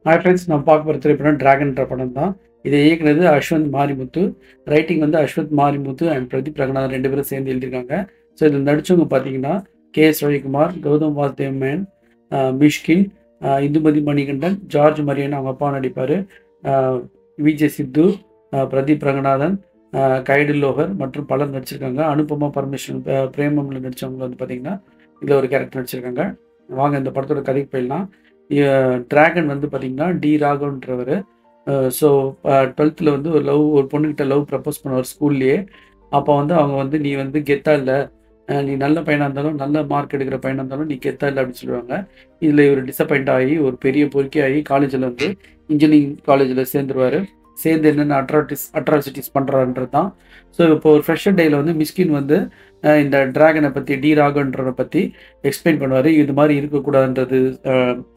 Hi friends, நான் பார்க்க போகிற திரைப்படம் டிராகன்ற படம் தான். இதை இயக்குனது அஸ்வந்த் மாரிமுத்து. ரைட்டிங் வந்து அஸ்வந்த் மாரிமுத்து அண்ட் பிரதீப் ரங்கநாதன் 2 பேரும் சேர்ந்து எழுதியிருக்காங்க. ஸோ இதில் நடித்தவங்க பார்த்தீங்கன்னா கே.எஸ். ரவிக்குமார், கௌதம் வாசுதேவ் மேனன், மிஷ்கின், இந்துமதி மணிகண்டன், ஜார்ஜ் மரியன் அவங்க அப்பா நடிப்பார், விஜய் சித்து, பிரதீப் ரங்கநாதன், கைடு லோகர் மற்றும் பலர் நடிச்சிருக்காங்க. அனுபமா பரமேஸ்வரன், பிரேமம்ல நடித்தவங்க வந்து பார்த்தீங்கன்னா இதில் ஒரு கேரக்டர் நடிச்சிருக்காங்க. வாங்க இந்த படத்தோட கதைக்கு போயிடலாம். டிராகன் வந்து பார்த்தீங்கன்னா டி ராகவன்றவர். ஸோ 12th வந்து ஒரு பொண்ணுக்கிட்ட லவ் ப்ரப்போஸ் பண்ணுவார் ஸ்கூல்லேயே. அப்போ வந்து அவங்க வந்து நீ வந்து கெத்தா இல்லை, நீ நல்ல பையனாக இருந்தாலும் நல்ல மார்க் எடுக்கிற பையனாக இருந்தாலும் நீ கெத்தா இல்லை அப்படின்னு சொல்லுவாங்க. இதில் இவர் டிசப்பாயிண்ட் ஆகி ஒரு பெரிய பொறுக்கி ஆகி காலேஜில் வந்து இன்ஜினியரிங் காலேஜில் சேர்ந்துருவார். சேர்ந்து என்னென்ன அட்ராசிட்டிஸ் பண்ணுறான்றது தான். ஸோ இப்போ ஒரு ஃப்ரெஷர் டேயில் வந்து மிஸ்கின் வந்து இந்த டிராகனை பற்றி, டி ராகவன்றதை பற்றி எக்ஸ்பிளைன் பண்ணுவார். இது மாதிரி இருக்கக்கூடாதுன்றது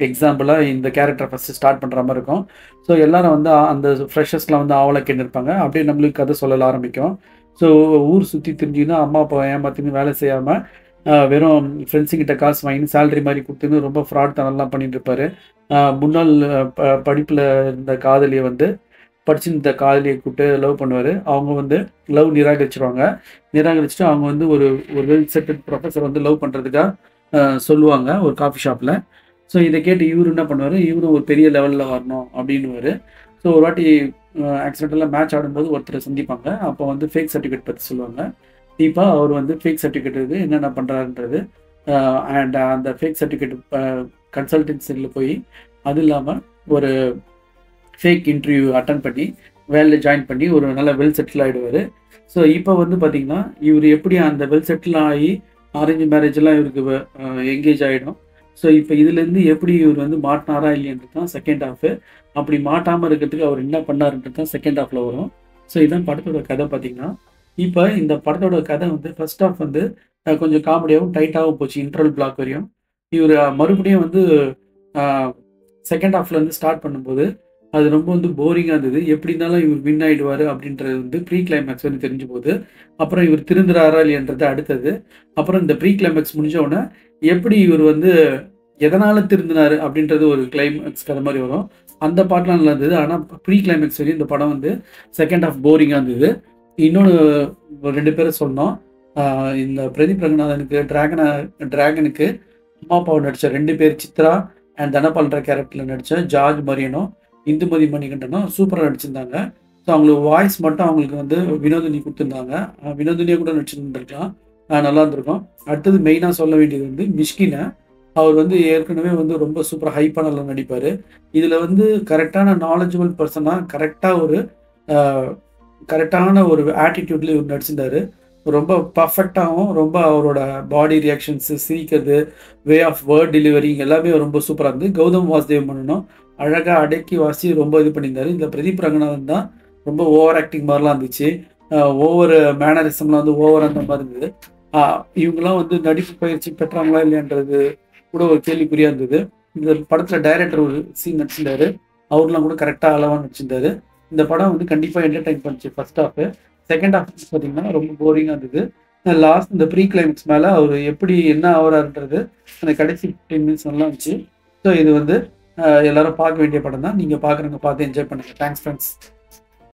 எக்ஸாம்பிளாக இந்த கேரக்டரை ஃபஸ்ட்டு ஸ்டார்ட் பண்ணுற மாதிரி இருக்கும். ஸோ எல்லாரும் வந்து அந்த ஃப்ரெஷர்ஸ்லாம் வந்து ஆவலை கேட்டுருப்பாங்க. அப்படியே நம்மளுக்கு கதை சொல்லல ஆரம்பிக்கும். ஸோ ஊர் சுற்றி திரிஞ்சுன்னா அம்மா அப்பா ஏமாற்றின்னு வேலை செய்யாமல் வெறும் ஃப்ரெண்ட்ஸுங்கிட்ட காசு வாங்கி சேலரி மாதிரி கொடுத்துன்னு ரொம்ப ஃப்ராட் தனம்லாம் பண்ணிட்டு இருப்பார். முன்னாள் படிப்பில் இருந்த காதலியை வந்து படிச்சுருந்த காதலியை கூப்பிட்டு லவ் பண்ணுவார். அவங்க வந்து லவ் நிராகரிச்சிருவாங்க. நிராகரிச்சுட்டு அவங்க வந்து ஒரு வெல் செட்டட் ப்ரொஃபஸர் வந்து லவ் பண்ணுறதுக்காக சொல்லுவாங்க ஒரு காஃபி ஷாப்பில். ஸோ இதை கேட்டு இவர் என்ன பண்ணுவார், இவரும் ஒரு பெரிய லெவலில் வரணும் அப்படின்னுவார். ஸோ ஒரு வாட்டி ஆக்சிடென்டலாக மேட்ச் ஆடும்போது ஒருத்தரை சந்திப்பாங்க. அப்போ வந்து ஃபேக் சர்டிஃபிகேட் பற்றி சொல்லுவாங்க. தீபா அவர் வந்து ஃபேக் சர்டிஃபிகேட்டுக்கு என்னென்ன பண்ணுறாருன்றது அண்ட் அந்த ஃபேக் சர்டிஃபிகேட் கன்சல்டன்சியில் போய் அது இல்லாமல் ஒரு ஃபேக் இன்டர்வியூ அட்டன் பண்ணி வேலையில் ஜாயின் பண்ணி ஒரு நல்ல வெல் செட்டில் ஆகிடுவார். ஸோ இப்போ வந்து பார்த்திங்கன்னா இவர் எப்படி அந்த வெல் செட்டில் ஆகி அரேஞ்ச் மேரேஜெல்லாம் இவருக்கு எங்கேஜ் ஆகிடும். ஸோ இப்போ இதுலேருந்து எப்படி இவர் வந்து மாட்டினாரா இல்லைன்றது தான் செகண்ட் ஹாஃபு. அப்படி மாட்டாமல் இருக்கிறதுக்கு அவர் என்ன பண்ணாருன்றது தான் செகண்ட் ஹாஃபில் வரும். ஸோ இதுதான் படத்தோட கதை பார்த்திங்கன்னா. இப்போ இந்த படத்தோட கதை வந்து ஃபர்ஸ்ட் ஹாஃப் வந்து கொஞ்சம் காமெடியாகவும் டைட்டாகவும் போச்சு இன்டர்வல் பிளாக் வரையும். இவர் மறுபடியும் வந்து செகண்ட் ஹாஃபில் வந்து ஸ்டார்ட் பண்ணும்போது அது ரொம்ப வந்து போரிங்காக இருந்தது. எப்படி இருந்தாலும் இவர் வின் ஆகிடுவார் அப்படின்றது வந்து ப்ரீ கிளைமேக்ஸ் வந்து தெரிஞ்ச போது, அப்புறம் இவர் திருந்துறாரா இல்லையன்றது அடுத்தது. அப்புறம் இந்த ப்ரீ கிளைமேக்ஸ் முடிஞ்ச உடனே எப்படி இவர் வந்து எதனால் திருந்தினார் அப்படின்றது ஒரு கிளைமேக்ஸ் கதை மாதிரி வரும். அந்த பாட்டெலாம் நல்லா இருந்தது. ஆனால் ப்ரீ கிளைமேக்ஸ் வரையும் இந்த படம் வந்து செகண்ட் ஹாஃப் போரிங்காக இருந்தது. இன்னொன்று 2 பேரை சொன்னோம். இந்த பிரதீப் ரங்கநாதனுக்கு டிராகனுக்கு அம்மா அப்பாவை நடித்த 2 பேர், சித்ரா அண்ட் தனபால்ன்ற கேரக்டரில் நடித்த ஜார்ஜ் மரியனும் இந்துமதி மணிகண்டனும் சூப்பராக நடிச்சிருந்தாங்க. ஸோ அவங்களுக்கு வாய்ஸ் மட்டும் அவங்களுக்கு வந்து வினோதினி கொடுத்துருந்தாங்க. வினோதினியை கூட நடிச்சிருந்துருக்கலாம், நல்லா இருந்திருக்கும். அடுத்தது மெயினாக சொல்ல வேண்டியது வந்து மிஷ்கினை. அவர் வந்து ஏற்கனவே வந்து ரொம்ப சூப்பராக ஹைப்பாக நல்லா நடிப்பார். இதில் வந்து கரெக்டான நாலேஜபிள் பர்சனாக கரெக்டான ஒரு ஆட்டிடியூட்ல இவர் நடிச்சிருந்தார். ரொம்ப பர்ஃபெக்டாகவும் ரொம்ப அவரோட பாடி ரியாக்ஷன்ஸு, சிரிக்கிறது, வே ஆஃப் வேர்ட் டெலிவரி எல்லாமே ரொம்ப சூப்பராக இருந்தது. கௌதம் வாசுதேவ் மேனனும் அழகாக அடக்கி வாசி ரொம்ப இது பண்ணியிருந்தார். இதில் பிரதீப் ரங்கநாதன் தான் ரொம்ப ஓவர் ஆக்டிங் மாதிரிலாம் இருந்துச்சு. ஒவ்வொரு மேனரிசம்லாம் வந்து ஓவர் அந்த மாதிரி இருந்தது. இவங்கெல்லாம் வந்து நடிப்பு பயிற்சி பெற்றாங்களா இல்லையான்றது கூட ஒரு கேள்விக்குறியாக இருந்தது. இந்த படத்தில் டைரக்டர் ஒரு சீன் நடிச்சிருந்தாரு. அவர்லாம் கூட கரெக்டாக அளவாக நடிச்சிருந்தாரு. இந்த படம் வந்து கண்டிப்பாக என்டர்டைன் பண்ணிச்சு ஃபர்ஸ்ட் ஹாஃபு. செகண்ட் ஹாஃப் பார்த்தீங்கன்னா ரொம்ப போரிங்காக இருந்தது. லாஸ்ட் இந்த ப்ரீ கிளைமேக்ஸ் மேலே அவர் எப்படி என்ன ஆகிறாருன்றது அந்த கடைசி 15 minutes நல்லா இருந்துச்சு. ஸோ இது வந்து எல்லாரும் பார்க்க வேண்டிய படம் தான். நீங்கள் பார்க்குறவங்க பார்த்து என்ஜாய் பண்ணுங்கள். Thanks friends.